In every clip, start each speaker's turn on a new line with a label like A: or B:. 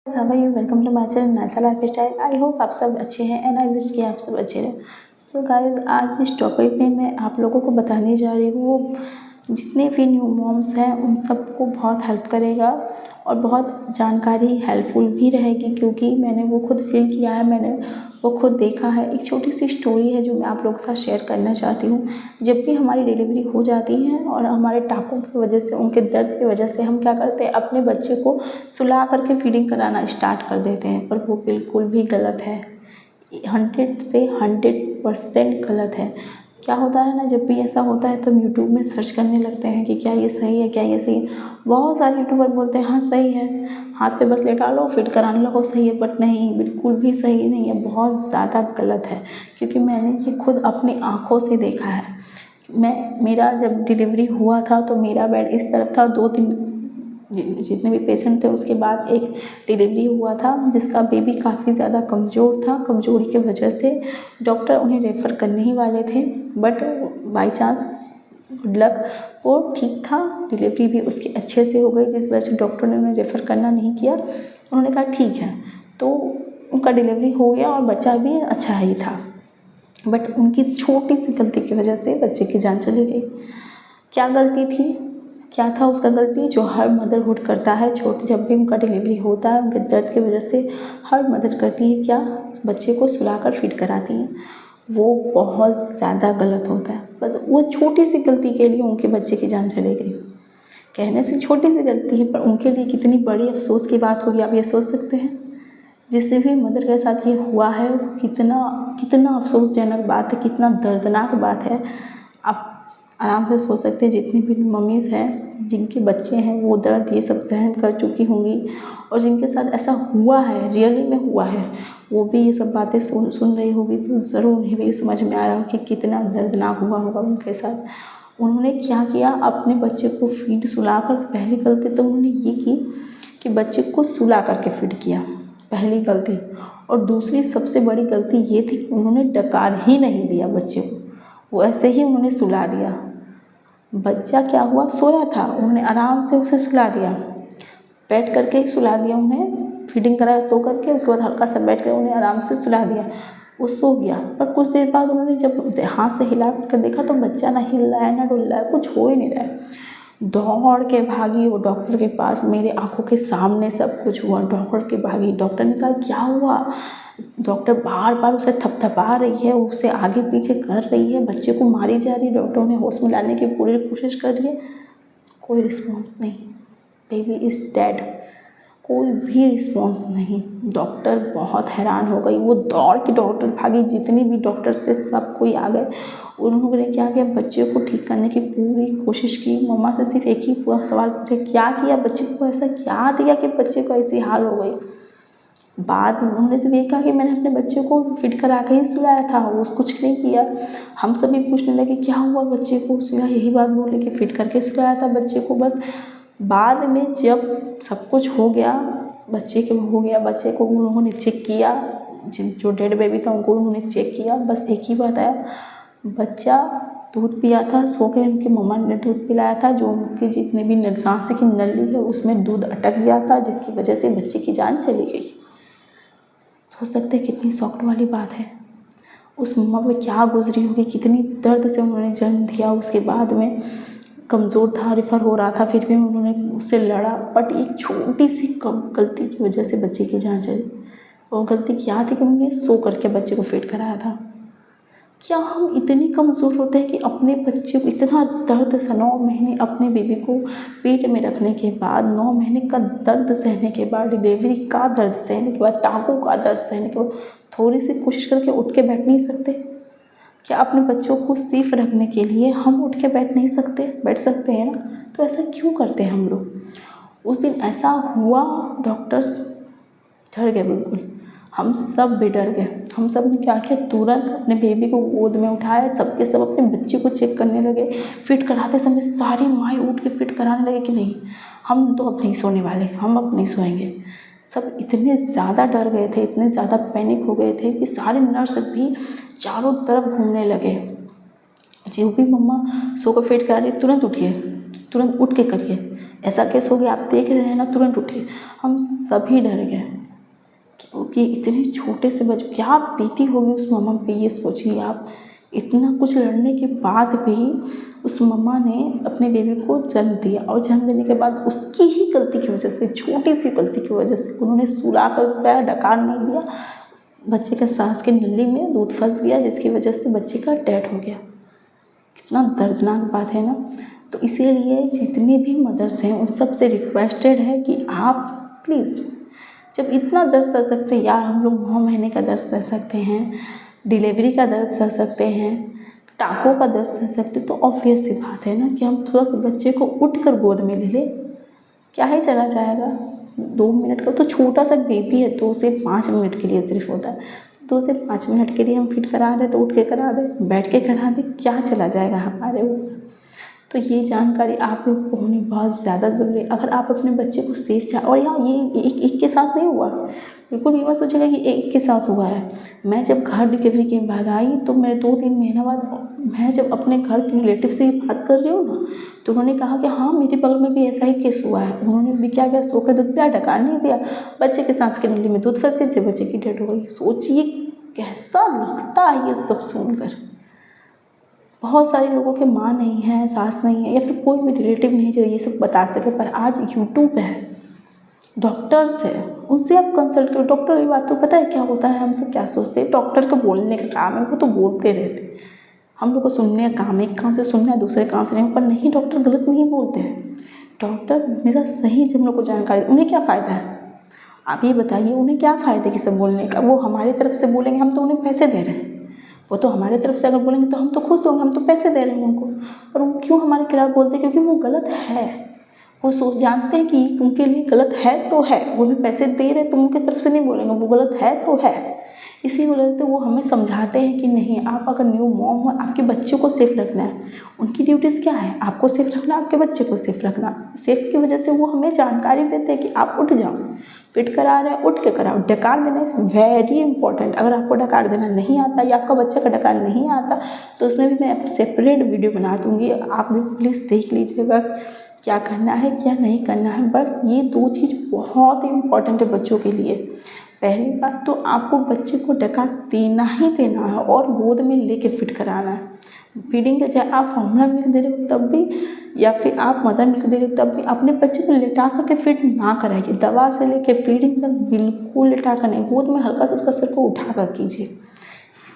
A: हाँ भाई, welcome to my channel नासा लाइफ स्टाइल। आई होप आप सब अच्छे हैं एंड आई विश कि आप सब अच्छे रहें। सो गाइस, आज इस टॉपिक में मैं आप लोगों को बताने जा रही हूँ, वो जितने भी न्यू मॉम्स हैं उन सबको बहुत हेल्प करेगा और बहुत जानकारी हेल्पफुल भी रहेगी, क्योंकि मैंने वो खुद फील किया है, मैंने वो खुद देखा है। एक छोटी सी स्टोरी है जो मैं आप लोगों के साथ शेयर करना चाहती हूँ। जब भी हमारी डिलीवरी हो जाती है और हमारे टाँकों की वजह से, उनके दर्द की वजह से हम क्या करते हैं, अपने बच्चे को सुला करके फीडिंग कराना स्टार्ट कर देते हैं, पर वो बिल्कुल भी गलत है। 100 से 100% गलत है। क्या होता है ना, जब भी ऐसा होता है तो हम यूट्यूब में सर्च करने लगते हैं कि क्या ये सही है, क्या ये सही है। बहुत सारे यूट्यूबर बोलते हैं हाँ सही है, हाथ पे बस लेटा लो फिर कराने लगो, सही है। बट नहीं, बिल्कुल भी सही नहीं है, बहुत ज़्यादा गलत है। क्योंकि मैंने ये खुद अपनी आँखों से देखा है। मेरा जब डिलीवरी हुआ था तो मेरा बेड इस तरफ था, 2-3 जितने भी पेशेंट थे उसके बाद एक डिलीवरी हुआ था जिसका बेबी काफ़ी ज़्यादा कमज़ोर था। कमज़ोरी की वजह से डॉक्टर उन्हें रेफ़र करने ही वाले थे, but by chance good luck वो ठीक था। डिलीवरी भी उसकी अच्छे से हो गई, जिस वजह से डॉक्टर ने उन्हें रेफ़र करना नहीं किया। उन्होंने कहा ठीक है, तो उनका डिलीवरी हो गया और बच्चा भी अच्छा ही था। बट उनकी छोटी सी गलती की वजह से बच्चे की जान चली गई। क्या गलती थी, क्या था उसका गलती, जो हर मदरहुड करता है। छोटे जब भी उनका डिलीवरी होता है, उनके दर्द की वजह से हर मदर करती है क्या, बच्चे को सुलाकर फीड कराती हैं। वो बहुत ज़्यादा गलत होता है। बस वो छोटी सी गलती के लिए उनके बच्चे की जान चली गई। कहने से छोटी सी गलती है, पर उनके लिए कितनी बड़ी अफसोस की बात होगी, आप ये सोच सकते हैं। जिससे भी मदर के साथ ये हुआ है, कितना कितना अफसोसजनक बात है, कितना दर्दनाक बात है। आप आराम से सोच सकते हैं, जितनी भी मम्मीज़ हैं जिनके बच्चे हैं वो दर्द ये सब सहन कर चुकी होंगी, और जिनके साथ ऐसा हुआ है, रियली में हुआ है, वो भी ये सब बातें सुन रही होगी, तो ज़रूर उन्हें भी समझ में आ रहा होगा कि कितना दर्दनाक हुआ होगा उनके साथ। उन्होंने क्या किया, अपने बच्चे को फीड सुलाकर, पहली गलती तो उन्होंने ये की कि बच्चे को सुला करके फीड किया, पहली गलती। और दूसरी सबसे बड़ी गलती ये थी कि उन्होंने डकार ही नहीं दिया बच्चे को, वो ऐसे ही उन्होंने सुला दिया। बच्चा क्या हुआ, सोया था, उन्होंने आराम से उसे सुला दिया, बैठ करके ही सुला दिया। उन्हें फीडिंग कराया सो करके, उसके बाद हल्का सा बैठ कर उन्हें आराम से सुला दिया। वो सो गया, पर कुछ देर बाद उन्होंने जब हाथ से हिला कर देखा तो बच्चा ना हिल रहा है ना डुल रहा है, कुछ हो ही नहीं रहा है। दौड़ के भागी वो डॉक्टर के पास, मेरे आंखों के सामने सब कुछ हुआ। डॉक्टर के भागी, डॉक्टर ने कहा क्या हुआ। डॉक्टर बार बार उसे थपथपा रही है, उसे आगे पीछे कर रही है, बच्चे को मारी जा रही है। डॉक्टर उन्हें होश में लाने की पूरी कोशिश कर रही है, कोई रिस्पॉन्स नहीं। बेबी इज़ डेड, कोई भी रिस्पॉन्स नहीं। डॉक्टर बहुत हैरान हो गई, वो दौड़ के डॉक्टर भागी, जितने भी डॉक्टर्स थे सब कोई आ गए। उन्होंने क्या किया, बच्चे को ठीक करने की पूरी कोशिश की। मम्मा से सिर्फ एक ही पूरा सवाल पूछा, क्या किया बच्चे को, ऐसा क्या दिया कि बच्चे को ऐसी हाल हो गई। बाद में उन्होंने सिर्फ ये कहा कि मैंने अपने बच्चे को फिट करा के ही सुलाया था, वो कुछ नहीं किया। हम सभी पूछने लगे क्या हुआ बच्चे को, सुना यही बात बोले कि फिट करके सुलाया था बच्चे को बस। बाद में जब सब कुछ हो गया, बच्चे को उन्होंने चेक किया, जो डेड बेबी था उनको उन्होंने चेक किया, बस एक ही बताया, बच्चा दूध पिया था, सो के उनकी मम्मा ने दूध पिलाया था, जो उनकी जितने भी सांस की नली है उसमें दूध अटक गया था, जिसकी वजह से बच्चे की जान चली गई। सोच सकते हैं कितनी शॉक्ड वाली बात है। उस मम्मा पे क्या गुजरी होगी, कितनी दर्द से उन्होंने जन्म दिया। उसके बाद में कमज़ोर था, रेफर हो रहा था, फिर भी उन्होंने उससे लड़ा, बट एक छोटी सी कम गलती की वजह से बच्चे की जान चली। और गलती क्या थी कि उन्होंने सो करके बच्चे को फीड कराया था। क्या हम इतने कमज़ोर होते हैं कि अपने बच्चे को इतना दर्द से 9 महीने अपने बेबी को पेट में रखने के बाद, 9 महीने का दर्द सहने के बाद, डिलीवरी का दर्द सहने के बाद, टाँगों का दर्द सहने के बाद थोड़ी सी कोशिश करके उठ के बैठ नहीं सकते? क्या अपने बच्चों को सेफ रखने के लिए हम उठ के बैठ सकते हैं ना? तो ऐसा क्यों करते हैं हम लोग। उस दिन ऐसा हुआ, डॉक्टर्स डर गए बिल्कुल, हम सब भी डर गए। हम सब ने क्या किया, तुरंत अपने बेबी को गोद में उठाया, सबके सब अपने बच्चे को चेक करने लगे। फिट कराते समय सारी माएँ उठ के फिट कराने लगे कि नहीं, हम तो अब नहीं सोने वाले, हम अब नहीं सोएंगे। सब इतने ज़्यादा डर गए थे, इतने ज़्यादा पैनिक हो गए थे कि सारे नर्स भी चारों तरफ घूमने लगे। जो भी मम्मा सो कर फिट करा रही, तुरंत उठिए, तुरंत उठ के करिए, ऐसा केस हो गया, आप देख रहे हैं ना, तुरंत उठिए। हम सभी डर गए। क्योंकि इतने छोटे से बच्चे, क्या बीती होगी उस मम्मा पे, ये सोचिए आप। इतना कुछ लड़ने के बाद भी उस मम्मा ने अपने बेबी को जन्म दिया, और जन्म देने के बाद उसकी ही गलती की वजह से, छोटी सी गलती की वजह से उन्होंने सुला कर पैर डकार नहीं दिया, बच्चे के सांस की नली में दूध फंस गया, जिसकी वजह से बच्चे का डेथ हो गया। कितना दर्दनाक बात है ना। तो इसीलिए जितने भी मदर्स हैं उन सब से रिक्वेस्टेड है कि आप प्लीज़, जब इतना दर्द सह सकते हैं यार, हम लोग 9 महीने का दर्द सह सकते हैं, डिलीवरी का दर्द सह सकते हैं, टाँकों का दर्द सह सकते, तो ऑब्वियस सी बात है ना कि हम थोड़ा सा बच्चे को उठकर गोद में ले लें, क्या ही चला जाएगा। 2 मिनट का तो छोटा सा बेबी है, 2 से 5 मिनट के लिए सिर्फ होता है, 2 से 5 मिनट के लिए हम फिट करा रहे तो उठ के करा दे, बैठ के करा दे, क्या चला जाएगा हमारे ऊपर। तो ये जानकारी आप लोग को होनी बहुत ज़्यादा ज़रूरी है। अगर आप अपने बच्चे को सेफ और यहाँ ये एक के साथ नहीं हुआ, बिल्कुल भी मत सोचिएगा कि एक के साथ हुआ है। मैं जब घर डिलीवरी के बाद आई तो मैं 2-3 महीना बाद, मैं जब अपने घर के रिलेटिव से बात कर रही हूँ ना, तो उन्होंने कहा कि हाँ मेरे बगल में भी ऐसा ही केस हुआ है। उन्होंने भी क्या किया, सो कर दूध पिया, डकार नहीं दिया, बच्चे के सांस की नली में दूध फंस गया, जिससे बच्चे की डेथ हो गई। सोचिए कैसा लगता है ये सब सुनकर। बहुत सारे लोगों के माँ नहीं है, सास नहीं है, या फिर कोई भी रिलेटिव नहीं जो ये सब बता सके, पर आज यूट्यूब है, डॉक्टर्स है, उनसे आप कंसल्ट करो। डॉक्टर की बात तो पता है क्या होता है, हम सब क्या सोचते हैं, डॉक्टर को बोलने का काम है, वो तो बोलते रहते, हम लोग को सुनने का काम है, एक कान से सुनना है दूसरे कान से नहीं। पर नहीं, डॉक्टर गलत नहीं बोलते हैं, डॉक्टर हमेशा सही जब हम लोग को जानकारी। उन्हें क्या फ़ायदा है, आप ये बताइए, उन्हें क्या फ़ायदा है कि सब बोलने का। वो हमारी तरफ से बोलेंगे, हम तो उन्हें पैसे दे रहे हैं, वो तो हमारे तरफ से अगर बोलेंगे तो हम तो खुश होंगे, हम तो पैसे दे रहे हैं उनको। और वो क्यों हमारे खिलाफ बोलते हैं, क्योंकि वो गलत है। वो सोच जानते हैं कि उनके लिए गलत है तो है, वो हमें पैसे दे रहे तो उनकी तरफ से नहीं बोलेंगे, वो गलत है तो है। इसी वजह से वो हमें समझाते हैं कि नहीं, आप अगर न्यू मॉम हो, आपके बच्चों को सेफ रखना है। उनकी ड्यूटीज़ क्या है, आपको सेफ रखना, आपके बच्चे को सेफ रखना। सेफ की वजह से वो हमें जानकारी देते हैं कि आप उठ जाओ, फिट करा रहे हैं उठ के कराओ। डकार देना इज़ वेरी इंपॉर्टेंट। अगर आपको डकार देना नहीं आता या आपका बच्चा का डकार नहीं आता तो उसमें भी मैं सेपरेट वीडियो बना दूँगी, आप भी प्लीज़ देख लीजिएगा क्या करना है क्या नहीं करना है। बस ये 2 चीज़ बहुत इंपॉर्टेंट है बच्चों के लिए। पहली बात तो आपको बच्चे को डकार देना ही देना है और गोद में लेके फिट कराना है। फीडिंग के चाहे आप फॉर्मूला मिल्क दे रहे हो तब भी, या फिर आप मदर मिल्क दे रहे हो तब भी, अपने बच्चे को लेटा करके फिट ना कराइए। दवा से लेके फीडिंग तक बिल्कुल लेटा कर नहीं, गोद में हल्का सा उसका सिर को उठा कर कीजिए।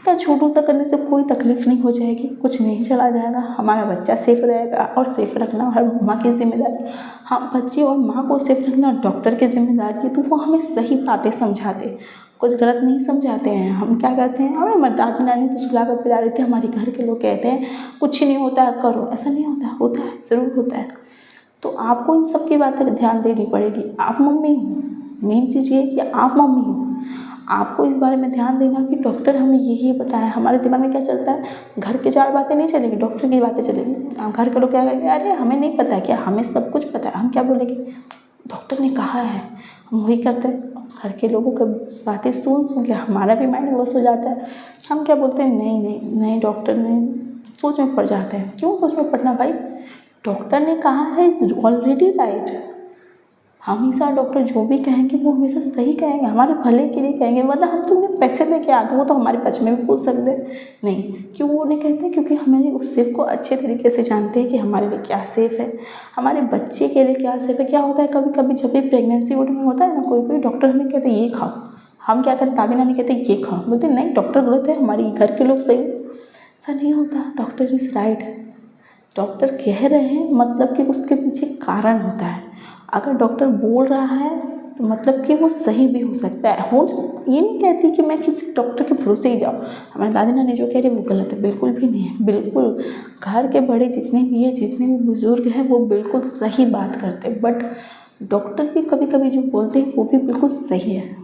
A: इतना छोटू सा करने से कोई तकलीफ नहीं हो जाएगी, कुछ नहीं चला जाएगा, हमारा बच्चा सेफ रहेगा। और सेफ रखना हर माँ की जिम्मेदारी। हाँ, बच्चे और माँ को सेफ रखना डॉक्टर की जिम्मेदारी है। तो वो हमें सही बातें समझाते, कुछ गलत नहीं समझाते हैं। हम क्या करते हैं, हमें दादी नानी तो सुला कर पिला रहे थे, हमारे घर के लोग कहते हैं कुछ नहीं होता है करो, ऐसा नहीं होता है, होता है, ज़रूर होता है। तो आपको इन सब की बातें ध्यान देनी पड़ेगी। आप मम्मी हो, मेन चीज़ ये कि आप मम्मी हो, आपको इस बारे में ध्यान देना कि डॉक्टर हमें यही बताया। हमारे दिमाग में क्या चलता है, घर की 4 बातें नहीं चलेगी, डॉक्टर की बातें चलेगी। घर के लोग क्या कहेंगे, अरे हमें नहीं पता है क्या, हमें सब कुछ पता है। हम क्या बोलेंगे, डॉक्टर ने कहा है, हम वही करते हैं। घर के लोगों की बातें सुन के हमारा भी माइंड वॉश हो जाता है। हम क्या बोलते हैं, नहीं नहीं नहीं, डॉक्टर ने, सोच में पड़ जाते हैं। क्यों सोच में पड़ना भाई, डॉक्टर ने कहा है ऑलरेडी राइट। हमेशा डॉक्टर जो भी कहेंगे वो हमेशा सही कहेंगे, हमारे भले के लिए कहेंगे, वरना हम तो उन्हें पैसे दे के आते, वो तो हमारे पक्ष में भी बोल सकते हैं। नहीं, क्यों वो नहीं कहते, क्योंकि हमें उस सेफ को अच्छे तरीके से जानते हैं कि हमारे लिए क्या सेफ़ है, हमारे बच्चे के लिए क्या सेफ़ है। क्या होता है, कभी कभी जब भी प्रेगनेंसी वार्ड में होता है ना, कोई डॉक्टर हमें कहते हैं ये खाओ, हम क्या करते, दादी नानी कहते ये खाओ, बोलते नहीं डॉक्टर गलत है, हमारे घर के लोग सही। ऐसा नहीं होता, डॉक्टर इज़ राइट। डॉक्टर कह रहे हैं मतलब कि उसके पीछे कारण होता है। अगर डॉक्टर बोल रहा है तो मतलब कि वो सही भी हो सकता है। ये नहीं कहती कि मैं किसी डॉक्टर के भरोसे ही जाऊँ। हमारे दादी नानी जो कह रही है वो गलत है, बिल्कुल भी नहीं है। बिल्कुल घर के बड़े जितने भी हैं, जितने भी बुजुर्ग हैं, वो बिल्कुल सही बात करते हैं। बट डॉक्टर भी कभी कभी जो बोलते हैं वो भी बिल्कुल सही है।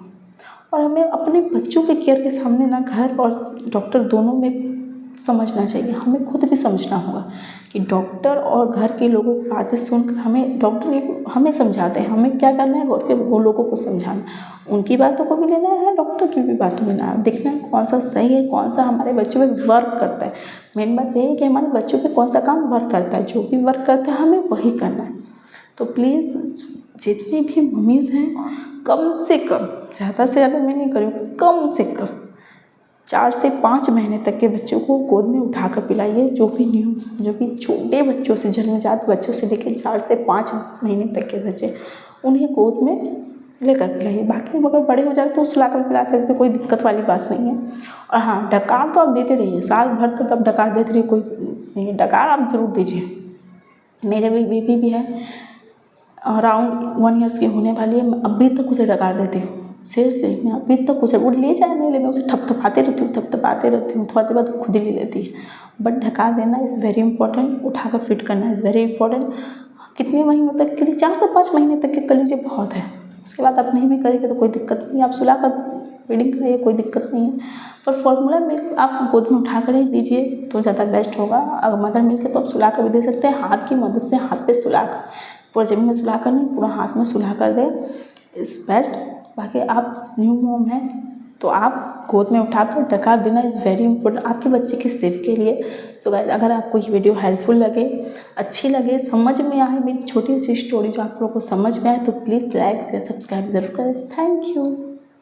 A: और हमें अपने बच्चों के केयर के सामने ना घर और डॉक्टर दोनों में समझना चाहिए। हमें खुद भी समझना होगा कि डॉक्टर और घर के लोगों की बातें सुनकर हमें, डॉक्टर हमें समझाते हैं, हमें क्या करना है, घर के वो लोगों को समझाना, उनकी बातों को भी लेना है, डॉक्टर की भी बातों में ना देखना है कौन सा सही है, कौन सा हमारे बच्चों पे वर्क करता है। मेन बात यह है कि हमारे बच्चों पे कौन सा काम वर्क करता है, जो भी वर्क करता है हमें वही करना है। तो प्लीज़ जितनी भी मम्मीज़ हैं कम से कम, ज़्यादा से ज़्यादा मैं नहीं करूँ, कम से कम 4 से 5 महीने तक के बच्चों को गोद में उठा कर पिलाइए। जो भी छोटे बच्चों से, जन्मजात बच्चों से लेकर 4 से 5 महीने तक के बच्चे, उन्हें गोद में लेकर पिलाइए। बाकी अगर बड़े हो जाए तो सुला कर पिला सकते हैं, कोई दिक्कत वाली बात नहीं है। और हाँ, डकार तो आप देते रहिए, साल भर तक आप डकार देते रहिए, कोई नहीं है, डकार आप ज़रूर दीजिए। मेरे भी बेबी भी है, अराउंड 1 ईयर्स की होने वाली है, मैं अभी तक उसे डकार देती हूँ। सीरियसली मैं अभी तक उसे, वो ले जाए नहीं ले, मैं उसे थपथपाते रहती हूँ, थोड़ा देर बाद खुद ही ले लेती है। बट ढका देना इज़ वेरी इंपॉर्टेंट, उठाकर फिट करना इज़ वेरी इंपॉर्टेंट। कितने महीनों तक के लिए? 4 से 5 महीने तक के कर लीजिए, बहुत है। उसके बाद आप नहीं भी करेंगे तो कोई दिक्कत नहीं, आप सुला कर फीडिंग कराइए, कोई दिक्कत नहीं है। पर फॉर्मूला मिल्क आप गोद में उठा कर ही दीजिए तो ज़्यादा बेस्ट होगा। अगर मदर मिल्क है तो आप सुला कर भी दे सकते हैं, हाथ की मदद से, हाथ पे सुला कर, पूरा ज़मीन में सुला कर नहीं, पूरा हाथ में सुला कर दें इज़ बेस्ट। बाकी आप न्यू मॉम हैं तो आप गोद में उठाकर डकार देना इज़ वेरी इंपॉर्टेंट आपके बच्चे के सेफ के लिए। सो गाइस, अगर आपको ये वीडियो हेल्पफुल लगे, अच्छी लगे, समझ में आए, मेरी छोटी सी स्टोरी जो आप लोगों को समझ में आए, तो प्लीज़ लाइक शेयर सब्सक्राइब ज़रूर करें। Thank you.